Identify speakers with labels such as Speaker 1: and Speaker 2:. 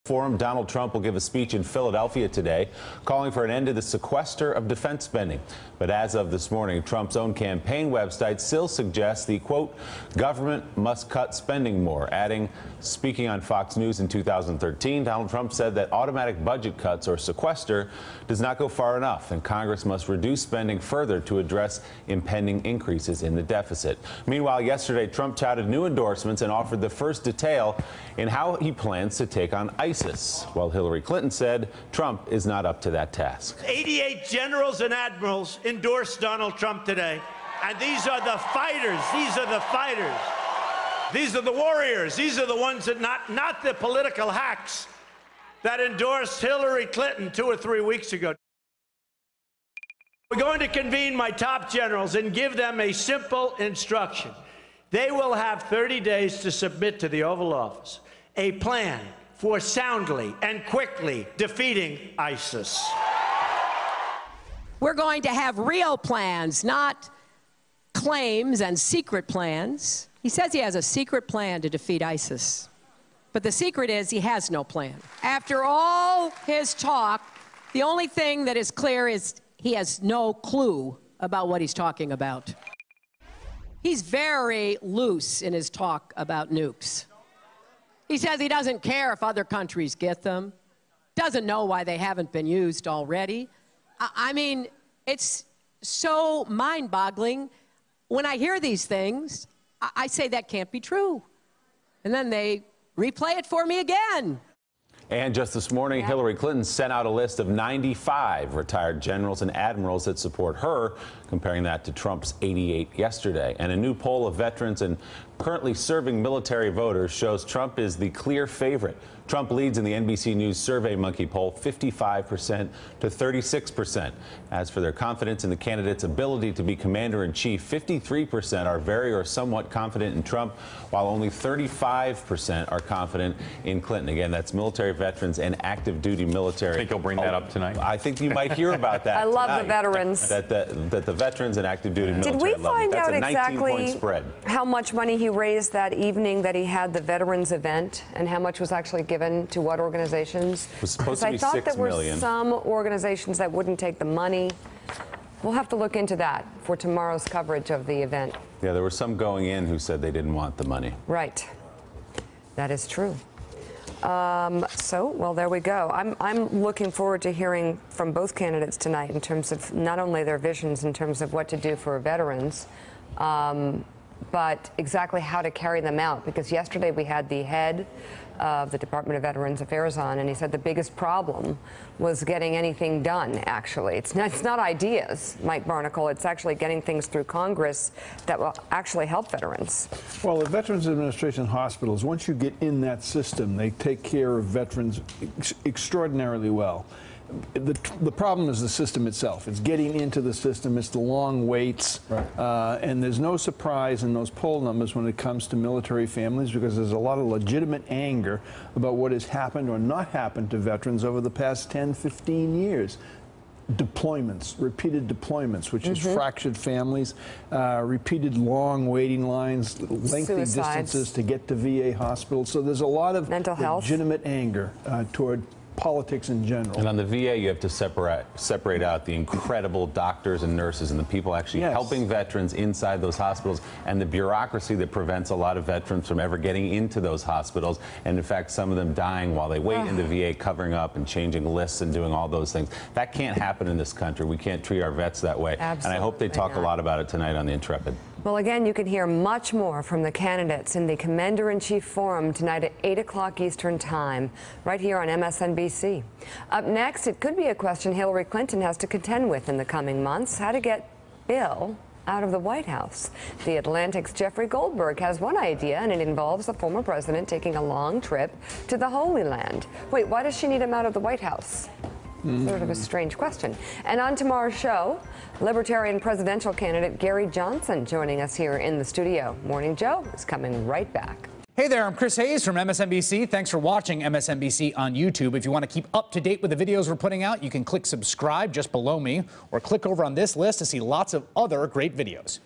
Speaker 1: Forum, Donald Trump will give a speech in Philadelphia today, calling for an end to the sequester of defense spending. But as of this morning, Trump's own campaign website still suggests the, quote, government must cut spending more, adding, speaking on Fox News in 2013, Donald Trump said that automatic budget cuts or sequester does not go far enough, and Congress must reduce spending further to address impending increases in the deficit. Meanwhile, yesterday, Trump touted new endorsements and offered the first detail in how he plans to take on ISIS, while Hillary Clinton said Trump is not up to that task.
Speaker 2: 88 generals and admirals endorsed Donald Trump today, and these are the fighters. These are the fighters. These are the warriors. These are the ones that not the political hacks that endorsed Hillary Clinton 2 or 3 weeks ago. We're going to convene my top generals and give them a simple instruction. They will have 30 days to submit to the Oval Office a plan for soundly and quickly defeating ISIS.
Speaker 3: We're going to have real plans, not claims and secret plans. He says he has a secret plan to defeat ISIS. But the secret is he has no plan. After all his talk, the only thing that is clear is he has no clue about what he's talking about. He's very loose in his talk about nukes. He says he doesn't care if other countries get them, doesn't know why they haven't been used already. I mean, it's so mind-boggling. When I hear these things, I say that can't be true. And then they replay it for me again.
Speaker 1: And just this morning, Hillary Clinton sent out a list of 95 retired generals and admirals that support her, comparing that to Trump's 88 yesterday. And a new poll of veterans and currently serving military voters shows Trump is the clear favorite. Trump leads in the NBC News SurveyMonkey poll 55% to 36%. As for their confidence in the candidate's ability to be commander-in-chief, 53% are very or somewhat confident in Trump, while only 35% are confident in Clinton. Again, that's military veterans and active duty military.
Speaker 4: I think he'll bring that up tonight.
Speaker 1: I think you might hear about that.
Speaker 5: I love the veterans.
Speaker 1: That the veterans and active duty military.
Speaker 5: Did we find out exactly
Speaker 1: spread.
Speaker 5: How much money he raised that evening that he had the veterans event, and how much was actually given to what organizations?
Speaker 1: It was supposed to be $6 million.
Speaker 5: I thought there were some organizations that wouldn't take the money. We'll have to look into that for tomorrow's coverage of the event.
Speaker 1: Yeah, there were some going in who said they didn't want the money.
Speaker 5: Right. That is true. Well, there we go. I'm looking forward to hearing from both candidates tonight in terms of not only their visions in terms of what to do for veterans, but exactly how to carry them out. Because yesterday we had the head of the Department of Veterans Affairs on, and he said the biggest problem was getting anything done, actually. It's not ideas, Mike Barnacle. It's actually getting things through Congress that will actually help veterans.
Speaker 6: Well, the Veterans Administration hospitals, once you get in that system, they take care of veterans extraordinarily well. The problem is the system itself. It's getting into the system. It's the long waits. Right. And there's no surprise in those poll numbers when it comes to military families, because there's a lot of legitimate anger about what has happened or not happened to veterans over the past 10, 15 years. Deployments, repeated deployments, which has fractured families, repeated long waiting lines, lengthy distances to get to VA hospitals. So there's a lot of legitimate anger toward politics in general. And
Speaker 1: on the VA, you have to separate out the incredible doctors and nurses and the people actually helping veterans inside those hospitals, and the bureaucracy that prevents a lot of veterans from ever getting into those hospitals, and in fact some of them dying while they wait in the VA, covering up and changing lists and doing all those things. That can't happen in this country. We can't treat our vets that way.
Speaker 5: Absolutely.
Speaker 1: And I hope they talk a lot about it tonight on The Intrepid.
Speaker 5: Well, again, you can hear much more from the candidates in the Commander-in-Chief Forum tonight at 8 o'clock Eastern Time, right here on MSNBC. Up next, it could be a question Hillary Clinton has to contend with in the coming months: how to get Bill out of the White House. The Atlantic's Jeffrey Goldberg has one idea, and it involves the former president taking a long trip to the Holy Land. Wait, why does she need him out of the White House? Sort of a strange question. And on tomorrow's show, Libertarian presidential candidate Gary Johnson joining us here in the studio. Morning Joe is coming right back.
Speaker 7: Hey there, I'm Chris Hayes from MSNBC. Thanks for watching MSNBC on YouTube. If you want to keep up to date with the videos we're putting out, you can click subscribe just below me, or click over on this list to see lots of other great videos.